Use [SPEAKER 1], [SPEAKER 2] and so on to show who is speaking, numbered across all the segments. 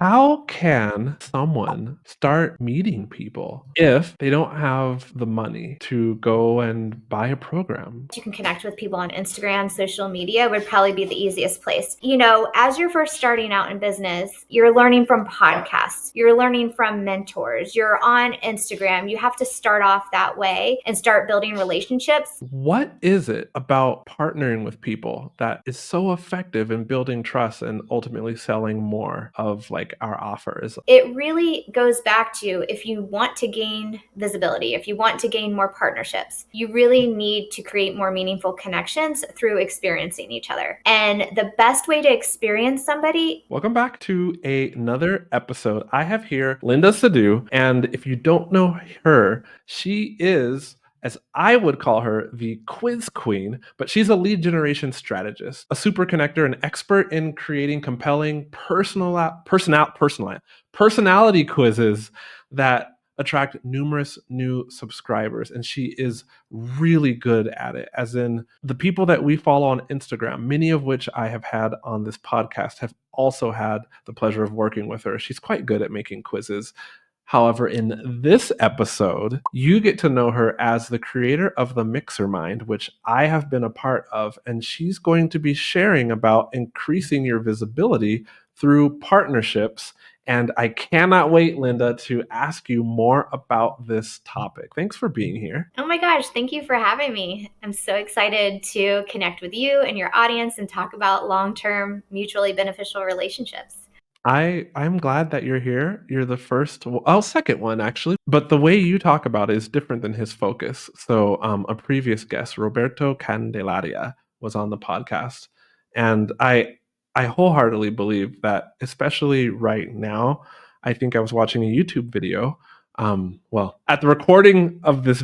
[SPEAKER 1] How can someone start meeting people if they don't have the money to go and buy a program?
[SPEAKER 2] You can connect with people on Instagram, social media would probably be the easiest place. As you're first starting out in business, you're learning from podcasts, you're learning from mentors, you're on Instagram. You have to start off that way and start building relationships.
[SPEAKER 1] What is it about partnering with people that is so effective in building trust and ultimately selling more of like our offers?
[SPEAKER 2] It really goes back to, if you want to gain visibility, if you want to gain more partnerships, you really need to create more meaningful connections through experiencing each other. And the best way to experience somebody.
[SPEAKER 1] Welcome back to another episode. I have here Linda Sidhu, and if you don't know her, she is, as I would call her, the quiz queen, but she's a lead generation strategist, a super connector, an expert in creating compelling personality quizzes that attract numerous new subscribers, and she is really good at it. As in, the people that we follow on Instagram, many of which I have had on this podcast, have also had the pleasure of working with her. She's quite good at making quizzes. However, in this episode, you get to know her as the creator of the Mixer Mind, which I have been a part of, and she's going to be sharing about increasing your visibility through partnerships. And I cannot wait, Linda, to ask you more about this topic. Thanks for being here.
[SPEAKER 2] Oh my gosh, thank you for having me. I'm so excited to connect with you and your audience and talk about long-term, mutually beneficial relationships.
[SPEAKER 1] I'm glad that you're here. You're the first, second one actually. But the way you talk about it is different than his focus. So, a previous guest, Roberto Candelaria, was on the podcast, and I wholeheartedly believe that, especially right now. I think I was watching a YouTube video. At the recording of this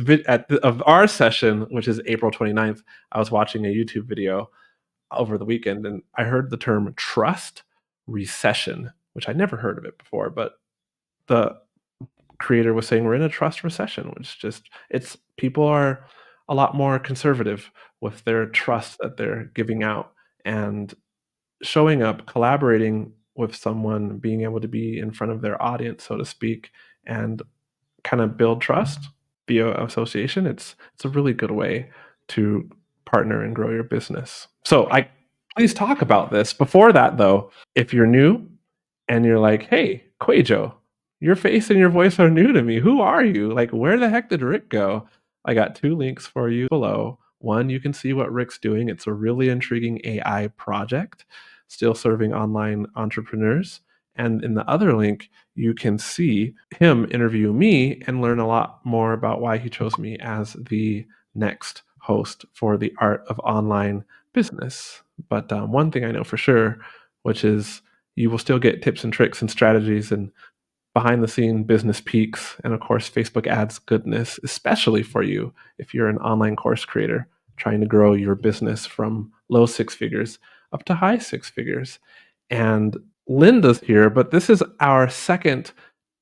[SPEAKER 1] of our session, which is April 29th, I was watching a YouTube video over the weekend, and I heard the term trust recession, which I'd never heard of it before, but the creator was saying we're in a trust recession, which just it's people are a lot more conservative with their trust that they're giving out, and showing up, collaborating with someone, being able to be in front of their audience, so to speak, and kind of build trust via association. It's a really good way to partner and grow your business. So I please talk about this. Before that though, if you're new and you're like, hey, QUAY.jo, your face and your voice are new to me. Who are you? Like, where the heck did Rick go? I got two links for you below. One, you can see what Rick's doing. It's a really intriguing AI project, still serving online entrepreneurs. And in the other link, you can see him interview me and learn a lot more about why he chose me as the next host for the art of online business. But one thing I know for sure, which is you will still get tips and tricks and strategies and behind the scene business peaks, and of course Facebook ads goodness, especially for you if you're an online course creator trying to grow your business from low six figures up to high six figures. And Linda's here, but this is our second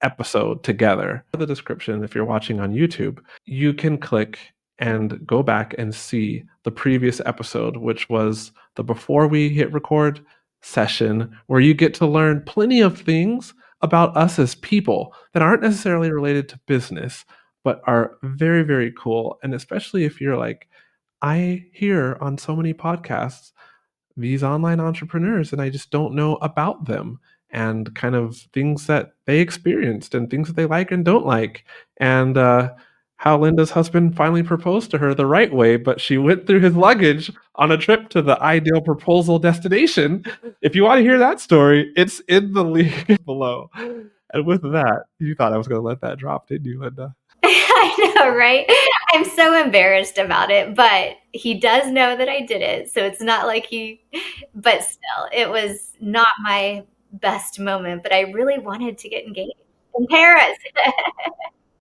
[SPEAKER 1] episode together. In the description, if you're watching on YouTube, you can click and go back and see the previous episode, which was the before we hit record session, where you get to learn plenty of things about us as people that aren't necessarily related to business, but are very, very cool. And especially if you're like, I hear on so many podcasts these online entrepreneurs and I just don't know about them, and kind of things that they experienced and things that they like and don't like. And how Linda's husband finally proposed to her the right way, but she went through his luggage on a trip to the ideal proposal destination. If you want to hear that story, it's in the link below. And with that, you thought I was going to let that drop, didn't you, Linda?
[SPEAKER 2] I know, right? I'm so embarrassed about it, but he does know that I did it. So it's not like but still, it was not my best moment, but I really wanted to get engaged in Paris.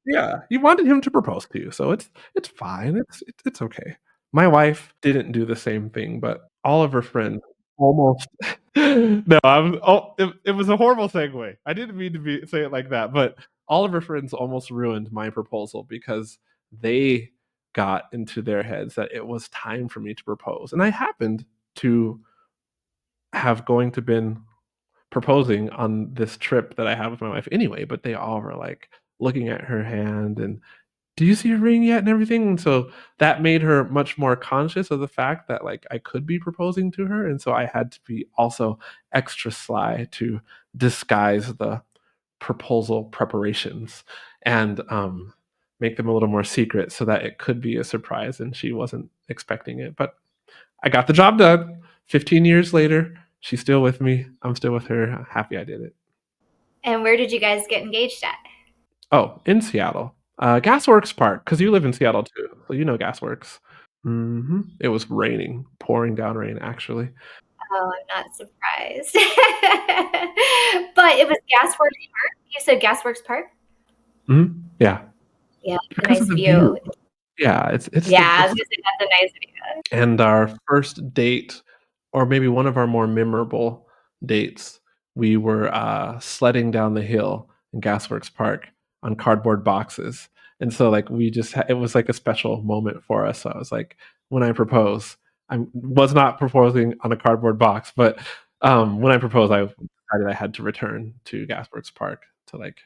[SPEAKER 1] Yeah, you wanted him to propose to you, so it's fine. It's okay. My wife didn't do the same thing, but all of her friends almost. No, I was. Oh, it was a horrible segue. I didn't mean to say it like that, but all of her friends almost ruined my proposal because they got into their heads that it was time for me to propose, and I happened to have going to been proposing on this trip that I had with my wife anyway, but they all were, like, looking at her hand and, "Do you see your ring yet?" and everything, and so that made her much more conscious of the fact that, like, I could be proposing to her, and so I had to be also extra sly to disguise the proposal preparations and, make them a little more secret so that it could be a surprise and she wasn't expecting it, but I got the job done. 15 years later, she's still with me. I'm still with her. Happy I did it.
[SPEAKER 2] And where did you guys get engaged at?
[SPEAKER 1] Oh, in Seattle. Gasworks Park, because you live in Seattle too, so you know Gasworks. It was raining, pouring down rain, actually.
[SPEAKER 2] Oh, I'm not surprised. But it was Gasworks Park? You said Gasworks Park?
[SPEAKER 1] Yeah,
[SPEAKER 2] Yeah, it's a
[SPEAKER 1] because of
[SPEAKER 2] nice
[SPEAKER 1] the view.
[SPEAKER 2] view.
[SPEAKER 1] Yeah, it's
[SPEAKER 2] Yeah,
[SPEAKER 1] the
[SPEAKER 2] I was
[SPEAKER 1] it's
[SPEAKER 2] gonna say that's a nice view.
[SPEAKER 1] and our first date, or maybe one of our more memorable dates, we were, sledding down the hill in Gasworks Park on cardboard boxes, and so, like, we just it was, like, a special moment for us, so I was like, when I propose, I was not proposing on a cardboard box, but, when I proposed, I decided I had to return to Gasworks Park to, like.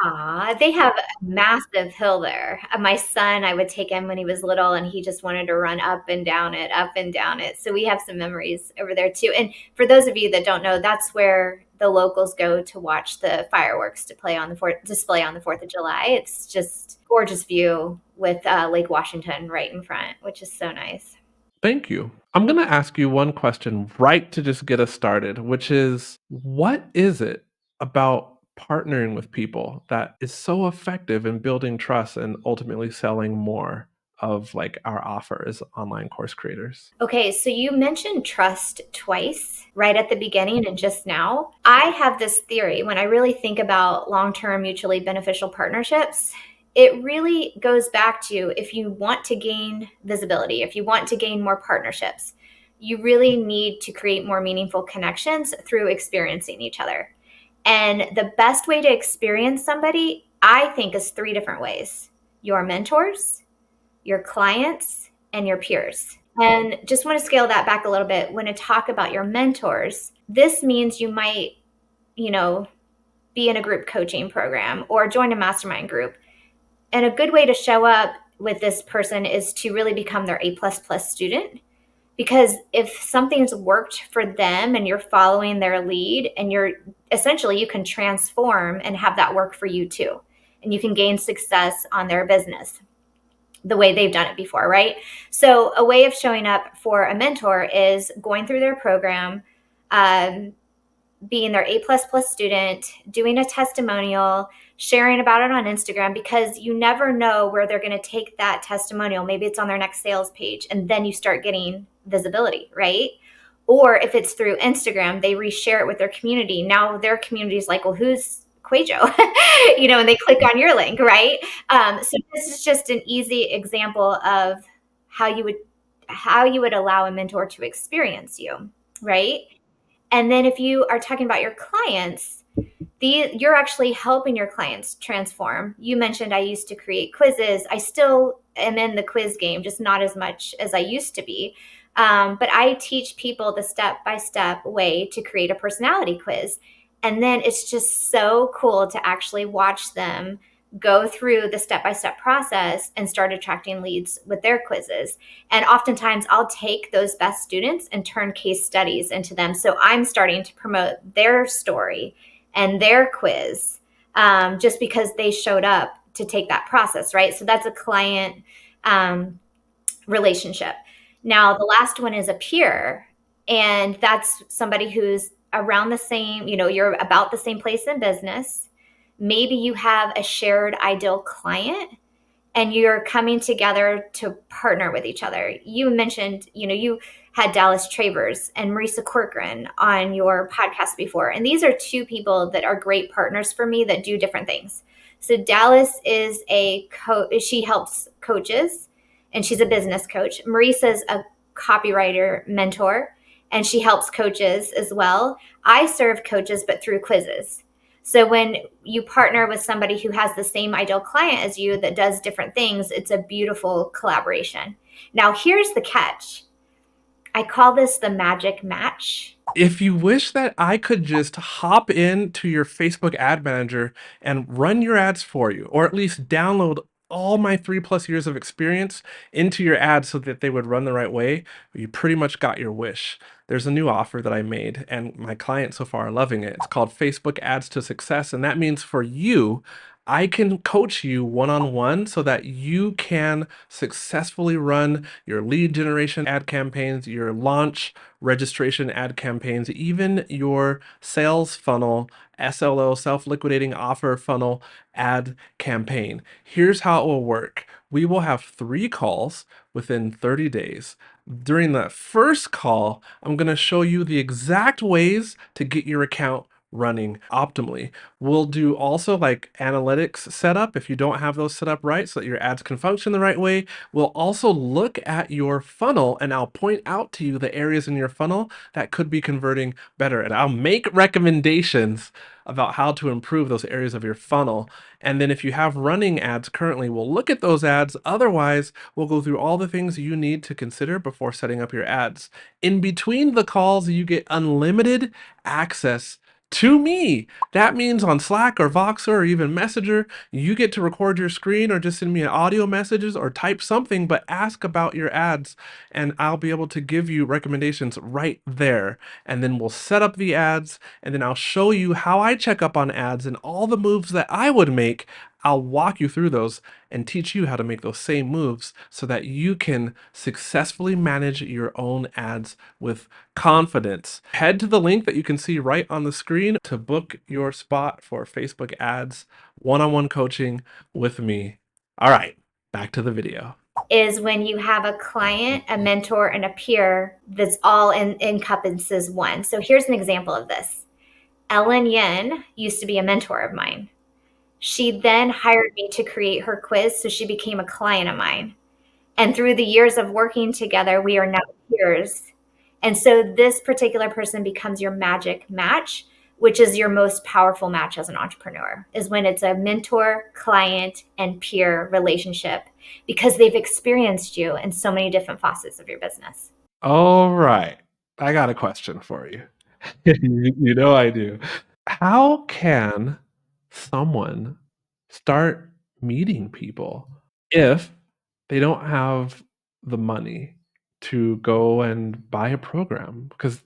[SPEAKER 2] Aw, they have a massive hill there. My son, I would take him when he was little, and he just wanted to run up and down it, up and down it. So we have some memories over there too. And for those of you that don't know, that's where the locals go to watch the fireworks to play on the display on the 4th of July. It's just gorgeous view with Lake Washington right in front, which is so nice.
[SPEAKER 1] Thank you. I'm gonna ask you one question right to just get us started, which is, what is it about partnering with people that is so effective in building trust and ultimately selling more of, like, our offer as online course creators?
[SPEAKER 2] Okay, so you mentioned trust twice right at the beginning and just now. I have this theory when I really think about long term mutually beneficial partnerships. It really goes back to if you want to gain visibility, if you want to gain more partnerships, you really need to create more meaningful connections through experiencing each other. And the best way to experience somebody, I think, is three different ways: your mentors, your clients, and your peers. And just want to scale that back a little bit. When I talk about your mentors, this means you might, you know, be in a group coaching program or join a mastermind group. And a good way to show up with this person is to really become their A++ student. Because if something's worked for them and you're following their lead, and you can transform and have that work for you too. And you can gain success on their business the way they've done it before, right? So a way of showing up for a mentor is going through their program, being their A++ student, doing a testimonial, sharing about it on Instagram, because you never know where they're going to take that testimonial. Maybe it's on their next sales page, and then you start getting visibility, right? Or if it's through Instagram, they reshare it with their community. Now their community is like, well, who's QUAY.jo? And they click on your link, right? So this is just an easy example of how you would allow a mentor to experience you, right? And then if you are talking about your clients, you're actually helping your clients transform. You mentioned I used to create quizzes. I still am in the quiz game, just not as much as I used to be. But I teach people the step-by-step way to create a personality quiz. And then it's just so cool to actually watch them go through the step-by-step process and start attracting leads with their quizzes. And oftentimes I'll take those best students and turn case studies into them. So I'm starting to promote their story and their quiz, just because they showed up to take that process, right? So that's a client relationship. Now, the last one is a peer, and that's somebody who's around the same, you're about the same place in business. Maybe you have a shared ideal client and you're coming together to partner with each other. You mentioned, you had Dallas Travers and Marisa Corcoran on your podcast before. And these are two people that are great partners for me that do different things. So Dallas is a coach. She helps coaches, and she's a business coach. Marisa's a copywriter mentor, and she helps coaches as well. I serve coaches, but through quizzes. So when you partner with somebody who has the same ideal client as you that does different things, it's a beautiful collaboration. Now, here's the catch. I call this the magic match.
[SPEAKER 1] If you wish that I could just hop into your Facebook ad manager and run your ads for you, or at least download all my 3+ years of experience into your ads so that they would run the right way, you pretty much got your wish. There's a new offer that I made, and my clients so far are loving it. It's called Facebook Ads to Success, and that means for you, I can coach you one-on-one so that you can successfully run your lead generation ad campaigns, your launch registration ad campaigns, even your sales funnel, SLO, self-liquidating offer funnel ad campaign. Here's how it will work. We will have 3 calls within 30 days. During that first call, I'm going to show you the exact ways to get your account running optimally. We'll do also like analytics setup if you don't have those set up right so that your ads can function the right way. We'll also look at your funnel and I'll point out to you the areas in your funnel that could be converting better. And I'll make recommendations about how to improve those areas of your funnel. And then if you have running ads currently, we'll look at those ads. Otherwise, we'll go through all the things you need to consider before setting up your ads. In between the calls, you get unlimited access to me. That means on Slack or Voxer or even Messenger, you get to record your screen or just send me an audio messages or type something, but ask about your ads and I'll be able to give you recommendations right there. And then we'll set up the ads and then I'll show you how I check up on ads and all the moves that I would make. I'll walk you through those and teach you how to make those same moves so that you can successfully manage your own ads with confidence. Head to the link that you can see right on the screen to book your spot for Facebook ads one-on-one coaching with me. All right, back to the video.
[SPEAKER 2] Is when you have a client, a mentor, and a peer that's all encompasses one. So here's an example of this. Ellen Yin used to be a mentor of mine. She then hired me to create her quiz, so she became a client of mine. And through the years of working together, we are now peers. And so this particular person becomes your magic match, which is your most powerful match as an entrepreneur, is when it's a mentor, client, and peer relationship because they've experienced you in so many different facets of your business.
[SPEAKER 1] All right, I got a question for you. You know I do. How can someone start meeting people if they don't have the money to go and buy a program? Because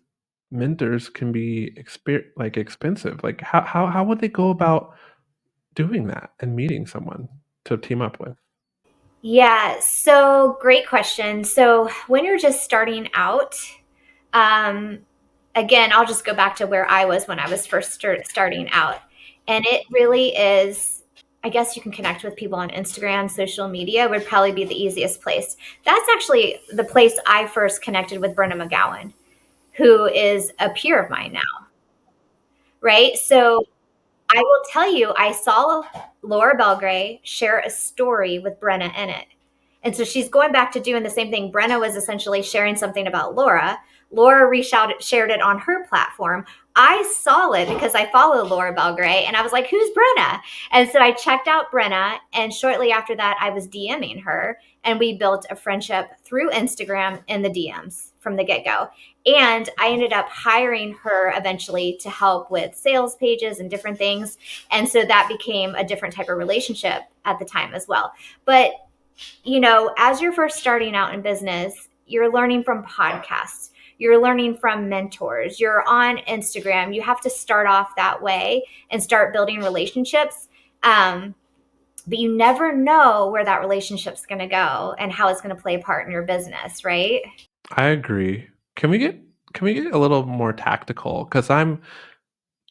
[SPEAKER 1] mentors can be expensive. Like how would they go about doing that and meeting someone to team up with?
[SPEAKER 2] Yeah, so great question. So when you're just starting out, um, again, I'll just go back to where I was when I was first starting out. And it really is, I guess you can connect with people on Instagram, social media would probably be the easiest place. That's actually the place I first connected with Brenna McGowan, who is a peer of mine now, right? So I will tell you, I saw Laura Belgray share a story with Brenna in it. And so she's going back to doing the same thing. Brenna was essentially sharing something about Laura. Laura shared it on her platform. I saw it because I follow Laura Belgray and I was like, who's Brenna? And so I checked out Brenna. And shortly after that, I was DMing her and we built a friendship through Instagram in the DMs from the get-go. And I ended up hiring her eventually to help with sales pages and different things. And so that became a different type of relationship at the time as well. But you know, as you're first starting out in business, you're learning from podcasts, you're learning from mentors, you're on Instagram. You have to start off that way and start building relationships. But you never know where that relationship's going to go and how it's going to play a part in your business, right?
[SPEAKER 1] I agree. Can we get a little more tactical? Because I'm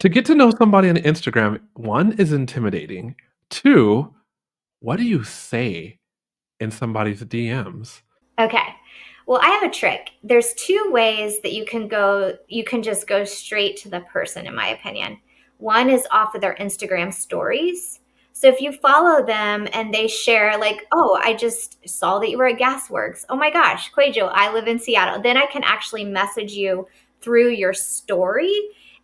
[SPEAKER 1] to get to know somebody on Instagram, one is intimidating. Two, what do you say in somebody's DMs?
[SPEAKER 2] Okay. Well, I have a trick. There's two ways that you can just go straight to the person, in my opinion. One is off of their Instagram stories. So if you follow them and they share like, oh, I just saw that you were at Gasworks. Oh my gosh, QUAY.jo, I live in Seattle. Then I can actually message you through your story.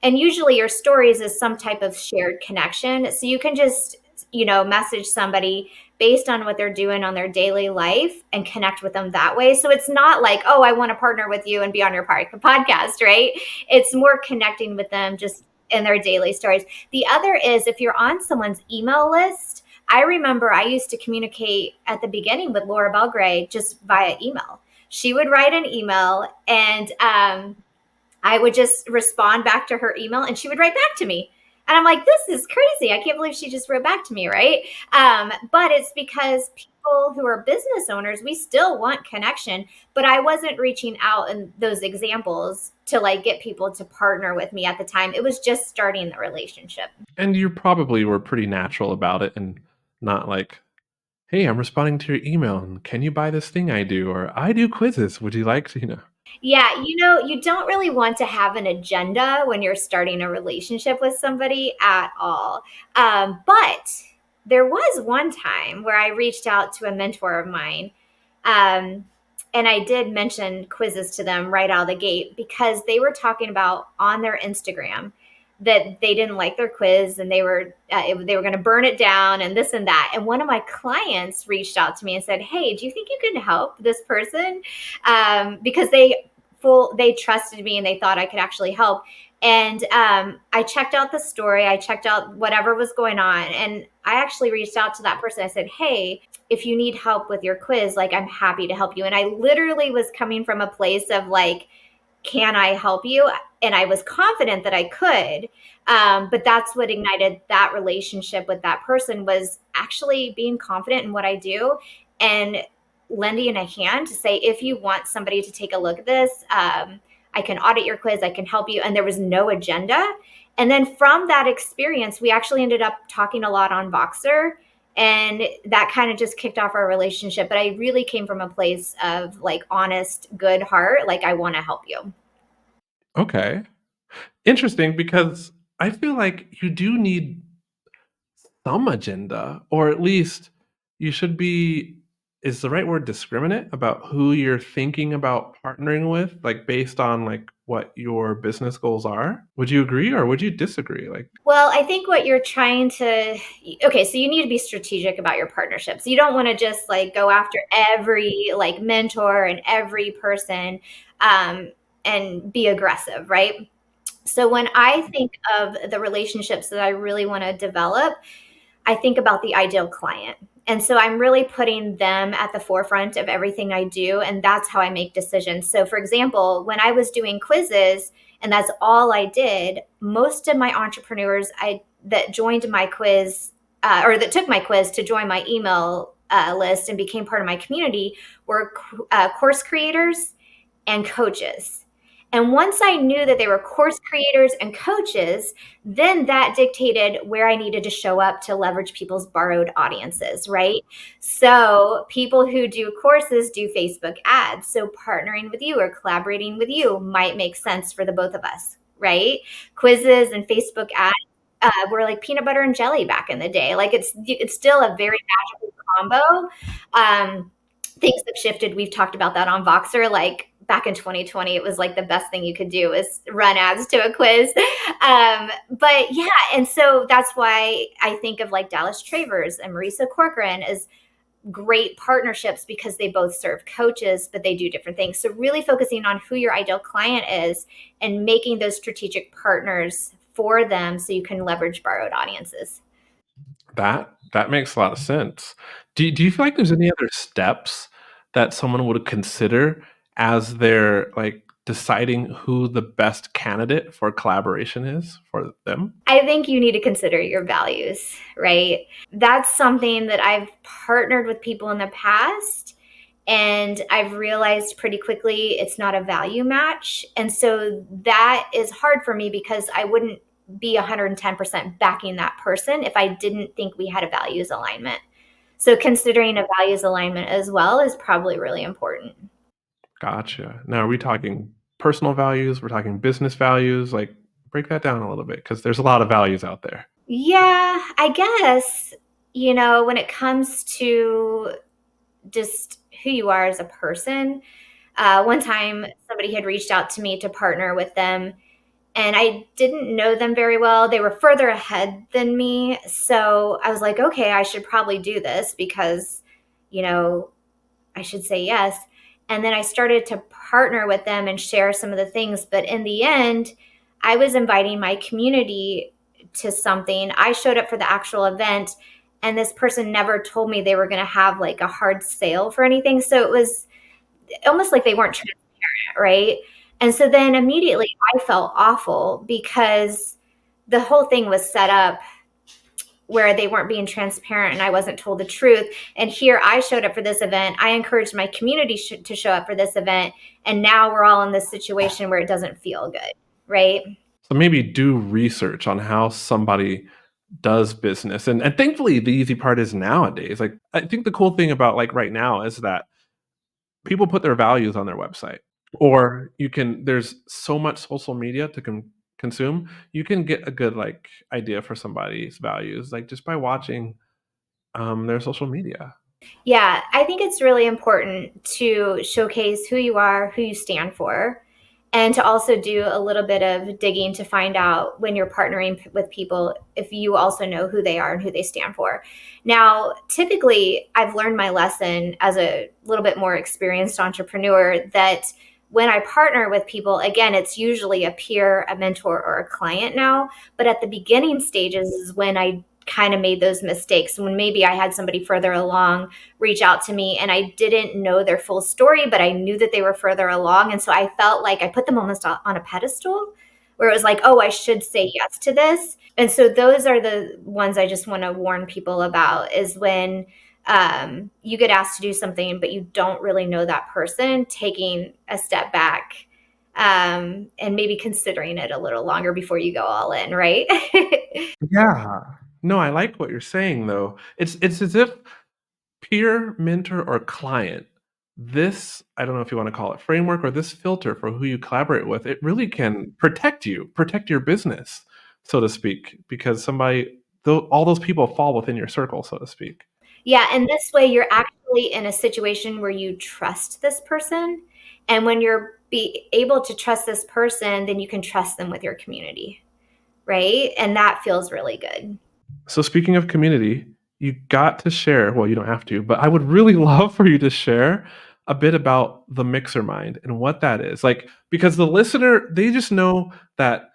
[SPEAKER 2] And usually your stories is some type of shared connection. So you can just message somebody based on what they're doing on their daily life and connect with them that way. So it's not like, oh, I want to partner with you and be on your podcast, right? It's more connecting with them just in their daily stories. The other is if you're on someone's email list. I remember I used to communicate at the beginning with Laura Belgray just via email. She would write an email, and I would just respond back to her email, and she would write back to me. And I'm like, this is crazy. I can't believe she just wrote back to me, right? But it's because people who are business owners, we still want connection, but I wasn't reaching out in those examples to like get people to partner with me at the time. It was just starting the relationship.
[SPEAKER 1] And you probably were pretty natural about it and not like, "Hey, I'm responding to your email, and can you buy this thing I do?" Or, "I do quizzes. Would you like to,"
[SPEAKER 2] Yeah, you don't really want to have an agenda when you're starting a relationship with somebody at all. But there was one time where I reached out to a mentor of mine. Um, and I did mention quizzes to them right out of the gate because they were talking about on their Instagram that they didn't like their quiz and they were going to burn it down and this and that. And one of my clients reached out to me and said, "Hey, do you think you can help this person?" Because they trusted me and they thought I could actually help. And I checked out the story. I checked out whatever was going on. And I actually reached out to that person. I said, "Hey, if you need help with your quiz, like I'm happy to help you." And I literally was coming from a place of like, can I help you? And I was confident that I could. But that's what ignited that relationship with that person was actually being confident in what I do and lending a hand to say, if you want somebody to take a look at this, I can audit your quiz, I can help you. And there was no agenda. And then from that experience, we actually ended up talking a lot on Voxer. And that kind of just kicked off our relationship. But I really came from a place of like honest, good heart. Like, I want to help you.
[SPEAKER 1] Okay. Interesting because I feel like you do need some agenda, or at least you should be is the right word discriminate about who you're thinking about partnering with, like, based on, like, what your business goals are? Would you agree or would you disagree? Like
[SPEAKER 2] Well, I think what you're trying to, okay, so you need to be strategic about your partnerships. You don't want to just like go after every like mentor and every person um, and be aggressive, right? So when I think of the relationships that I really want to develop, I think about the ideal client. And so I'm really putting them at the forefront of everything I do. And that's how I make decisions. So, for example, when I was doing quizzes and that's all I did, most of my entrepreneurs that joined my quiz or that took my quiz to join my email list and became part of my community were course creators and coaches. And once I knew that they were course creators and coaches, then that dictated where I needed to show up to leverage people's borrowed audiences, right? So people who do courses do Facebook ads. So partnering with you or collaborating with you might make sense for the both of us, right? Quizzes and Facebook ads were like peanut butter and jelly back in the day. Like it's still a very magical combo. Things have shifted. We've talked about that on Voxer. Like back in 2020, it was like the best thing you could do is run ads to a quiz. But yeah, and so that's why I think of like Dallas Travers and Marisa Corcoran as great partnerships because they both serve coaches, but they do different things. So really focusing on who your ideal client is and making those strategic partners for them so you can leverage borrowed audiences.
[SPEAKER 1] that makes a lot of sense. Do you feel like there's any other steps that someone would consider as they're, like, deciding who the best candidate for collaboration is for them?
[SPEAKER 2] I think you need to consider your values, right? That's something that I've partnered with people in the past and I've realized pretty quickly it's not a value match. And so that is hard for me because I wouldn't be 110% backing that person if I didn't think we had a values alignment. So considering a values alignment as well is probably really important.
[SPEAKER 1] Gotcha. Now are we talking personal values? We're talking business values? Like, break that down a little bit because there's a lot of values out there.
[SPEAKER 2] Yeah, I guess, when it comes to just who you are as a person, one time somebody had reached out to me to partner with them and I didn't know them very well. They were further ahead than me. So I was like, okay, I should probably do this because, you know, I should say yes. And then I started to partner with them and share some of the things. But in the end, I was inviting my community to something. I showed up for the actual event, and this person never told me they were going to have like a hard sale for anything. So it was almost like they weren't transparent, right? And so then immediately I felt awful because the whole thing was set up where they weren't being transparent and I wasn't told the truth. And here I showed up for this event. I encouraged my community to show up for this event. And now we're all in this situation where it doesn't feel good, right?
[SPEAKER 1] So maybe do research on how somebody does business. And thankfully the easy part is nowadays. Like I think the cool thing about like right now is that people put their values on their website. Or you can there's so much social media to consume. You can get a good like idea for somebody's values like just by watching their social media.
[SPEAKER 2] Yeah, I think it's really important to showcase who you are, who you stand for, and to also do a little bit of digging to find out when you're partnering with people if you also know who they are and who they stand for. Now, typically, I've learned my lesson as a little bit more experienced entrepreneur that when I partner with people, again, it's usually a peer, a mentor, or a client now. But at the beginning stages is when I kind of made those mistakes, when maybe I had somebody further along reach out to me and I didn't know their full story, but I knew that they were further along. And so I felt like I put them almost on a pedestal where it was like, oh, I should say yes to this. And so those are the ones I just want to warn people about is when you get asked to do something, but you don't really know that person, taking a step back and maybe considering it a little longer before you go all in, right?
[SPEAKER 1] Yeah. No, I like what you're saying though. It's as if peer, mentor, or client, this, I don't know if you want to call it framework or this filter for who you collaborate with, it really can protect you, protect your business, so to speak, because all those people fall within your circle, so to speak.
[SPEAKER 2] Yeah, and this way you're actually in a situation where you trust this person. And when you're be able to trust this person, then you can trust them with your community, right? And that feels really good.
[SPEAKER 1] So speaking of community, you got to share, well, you don't have to, but I would really love for you to share a bit about the mixer mind and what that is. Like, because the listener, they just know that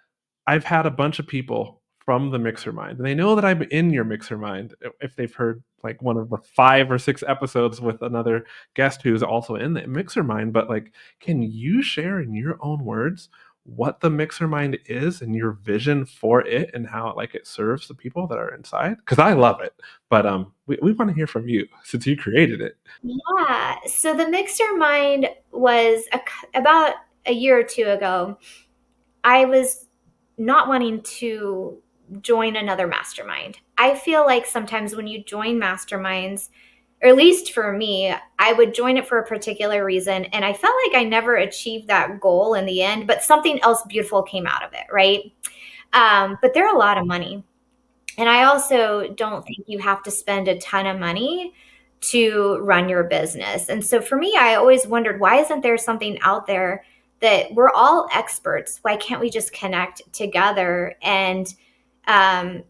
[SPEAKER 1] I've had a bunch of people from the mixer mind, and they know that I'm in your mixer mind if they've heard like one of the 5 or 6 episodes with another guest who's also in the mixer mind. But like, can you share in your own words what the mixer mind is and your vision for it and how like it serves the people that are inside? Because I love it, but we want to hear from you since you created it.
[SPEAKER 2] Yeah. So the mixer mind was about a year or two ago. I was not wanting to join another mastermind. I feel like sometimes when you join masterminds, or at least for me, I would join it for a particular reason. And I felt like I never achieved that goal in the end, but something else beautiful came out of it, right? But they're a lot of money. And I also don't think you have to spend a ton of money to run your business. And so for me, I always wondered, why isn't there something out there that we're all experts? Why can't we just connect together and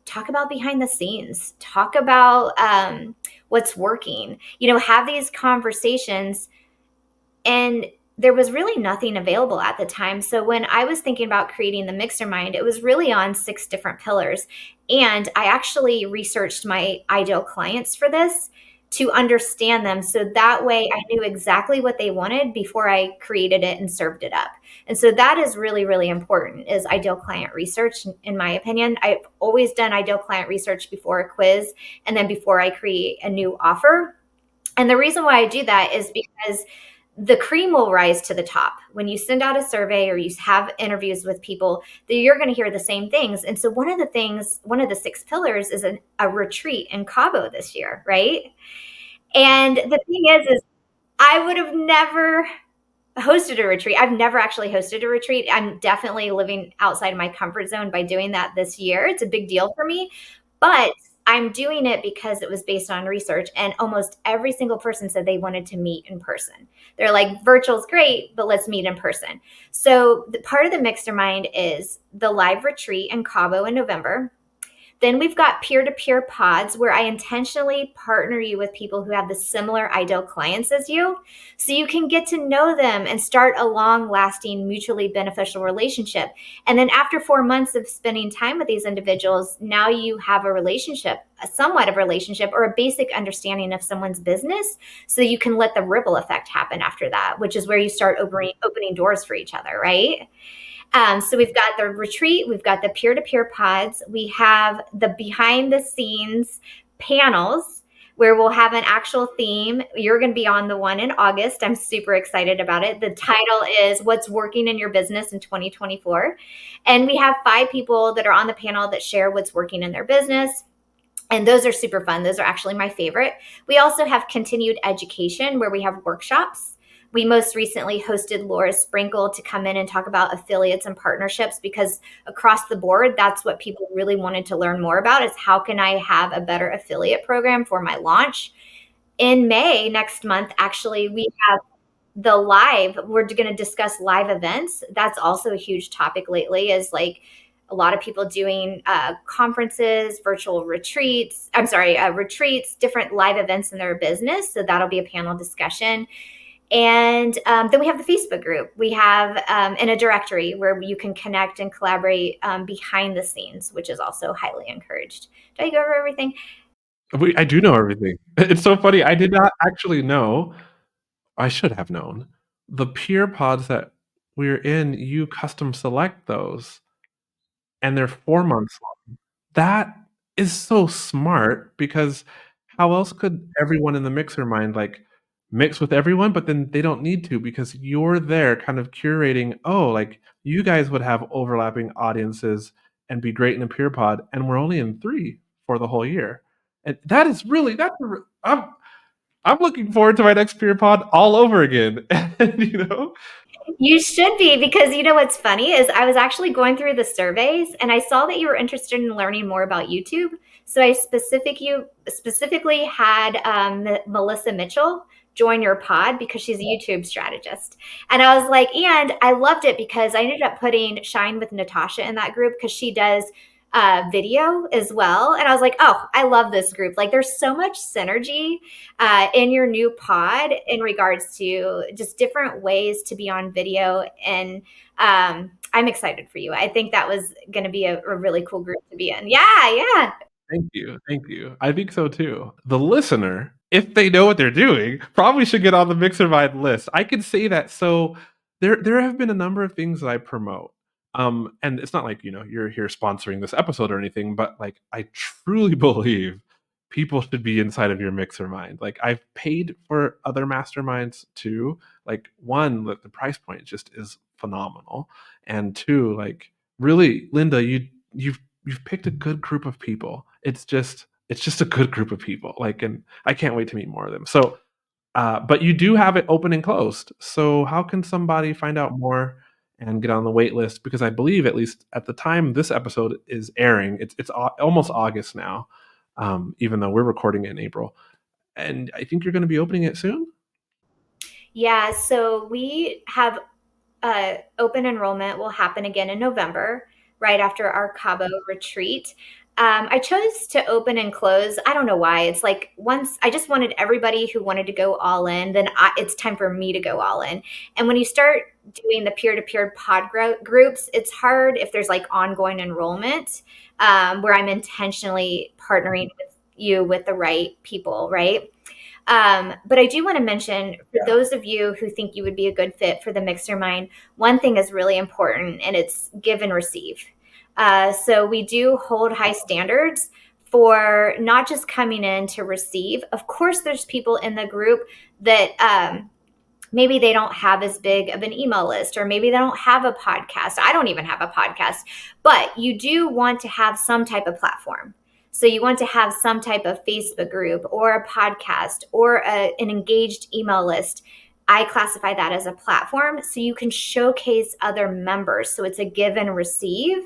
[SPEAKER 2] talk about behind the scenes, talk about what's working, have these conversations. And there was really nothing available at the time. So when I was thinking about creating the Mixer Mind, it was really on 6 different pillars. And I actually researched my ideal clients for this to understand them. So that way I knew exactly what they wanted before I created it and served it up. And so that is really, really important is ideal client research, in my opinion. I've always done ideal client research before a quiz and then before I create a new offer. And the reason why I do that is because the cream will rise to the top. When you send out a survey or you have interviews with people, you're going to hear the same things. And so one of the 6 pillars is a retreat in Cabo this year, right? And the thing is I would have never hosted a retreat. I've never actually hosted a retreat. I'm definitely living outside of my comfort zone by doing that this year. It's a big deal for me. But I'm doing it because it was based on research, and almost every single person said they wanted to meet in person. They're like, virtual's great, but let's meet in person. So part of the Mixermind is the live retreat in Cabo in November. Then we've got peer-to-peer pods where I intentionally partner you with people who have the similar ideal clients as you, so you can get to know them and start a long-lasting, mutually beneficial relationship. And then after 4 months of spending time with these individuals, now you have a relationship, somewhat of a relationship, or a basic understanding of someone's business, so you can let the ripple effect happen after that, which is where you start opening doors for each other, right? So we've got the retreat, we've got the peer-to-peer pods, we have the behind the scenes panels where we'll have an actual theme. You're going to be on the one in August. I'm super excited about it. The title is What's Working in Your Business in 2024. And we have 5 people that are on the panel that share what's working in their business. And those are super fun. Those are actually my favorite. We also have continued education where we have workshops. We most recently hosted Laura Sprinkle to come in and talk about affiliates and partnerships, because across the board, that's what people really wanted to learn more about, is how can I have a better affiliate program for my launch. In May, next month, actually, we have we're going to discuss live events. That's also a huge topic lately, is like a lot of people doing conferences, virtual retreats, retreats, different live events in their business. So that'll be a panel discussion. And then we have the Facebook group. We have in a directory where you can connect and collaborate behind the scenes, which is also highly encouraged. Did I go over everything?
[SPEAKER 1] I do know everything. It's so funny. I did not actually know. I should have known. The peer pods that we're in, you custom select those, and they're 4 months long. That is so smart, because how else could everyone in the mixer mind, like, mix with everyone? But then they don't need to, because you're there kind of curating, oh, like, you guys would have overlapping audiences and be great in a peer pod, and we're only in 3 for the whole year. And that is really I'm looking forward to my next peer pod all over again. And,
[SPEAKER 2] You should be, because you know what's funny is I was actually going through the surveys and I saw that you were interested in learning more about YouTube. So I specifically had Melissa Mitchell join your pod because she's a YouTube strategist. And I was like, and I loved it because I ended up putting Shine with Natasha in that group because she does video as well. And I was like, oh, I love this group. Like, there's so much synergy in your new pod in regards to just different ways to be on video. And I'm excited for you. I think that was going to be a really cool group to be in. Yeah, yeah.
[SPEAKER 1] Thank you, thank you. I think so too. The listener, if they know what they're doing, probably should get on the Mixermind list. I can say that. So there have been a number of things that I promote. And it's not like, you're here sponsoring this episode or anything, but like, I truly believe people should be inside of your Mixermind. Like, I've paid for other masterminds too. Like, one, the price point just is phenomenal. And two, like, really, Linda, you've picked a good group of people. It's just a good group of people. Like, and I can't wait to meet more of them. So, but you do have it open and closed. So how can somebody find out more and get on the wait list? Because I believe, at least at the time this episode is airing, it's almost August now, even though we're recording it in April. And I think you're going to be opening it soon.
[SPEAKER 2] Yeah. So we have open enrollment will happen again in November, right after our Cabo retreat. I chose to open and close. I don't know why. It's like, once I just wanted everybody who wanted to go all in, then it's time for me to go all in. And when you start doing the peer-to-peer pod groups, it's hard if there's like ongoing enrollment, where I'm intentionally partnering with you with the right people, right? But I do want to mention, for those of you who think you would be a good fit for the Mixermind, one thing is really important, and it's give and receive. So we do hold high standards for not just coming in to receive. Of course, there's people in the group that maybe they don't have as big of an email list, or maybe they don't have a podcast. I don't even have a podcast, but you do want to have some type of platform. So you want to have some type of Facebook group or a podcast or an engaged email list. I classify that as a platform, so you can showcase other members. So it's a give and receive.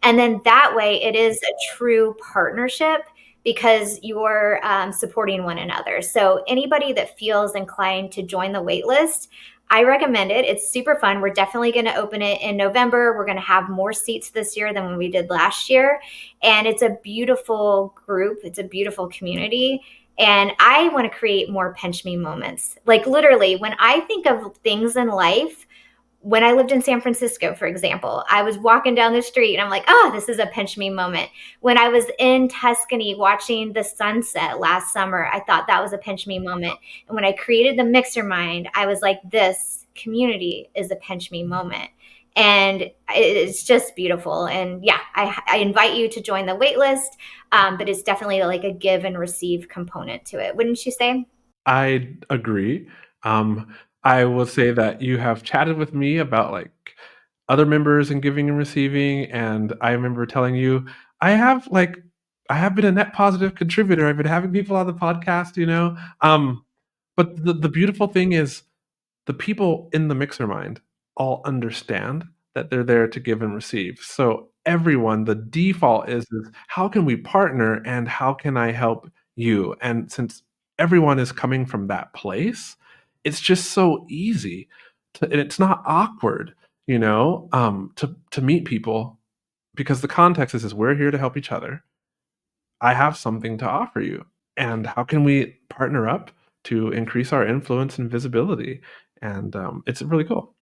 [SPEAKER 2] And then that way it is a true partnership, because you're supporting one another. So anybody that feels inclined to join the wait list, I recommend it. It's super fun. We're definitely going to open it in November. We're going to have more seats this year than when we did last year. And it's a beautiful group. It's a beautiful community. And I want to create more pinch me moments. Like literally, when I think of things in life, when I lived in San Francisco, for example, I was walking down the street and I'm like, oh, this is a pinch me moment. When I was in Tuscany watching the sunset last summer, I thought that was a pinch me moment. And when I created the Mixer Mind, I was like, this community is a pinch me moment. And it's just beautiful. And yeah, I invite you to join the wait list, but it's definitely like a give and receive component to it. Wouldn't you say?
[SPEAKER 1] I agree. Um, I will say that you have chatted with me about, like, other members and giving and receiving, and I remember telling you, I have, like I have been a net positive contributor. I've been having people on the podcast, you know? But the beautiful thing is the people in the Mixer Mind all understand that they're there to give and receive. So everyone, the default is how can we partner and how can I help you? And since everyone is coming from that place, it's just so easy and it's not awkward, to meet people because the context is we're here to help each other. I have something to offer you. And how can we partner up to increase our influence and visibility? And it's really cool.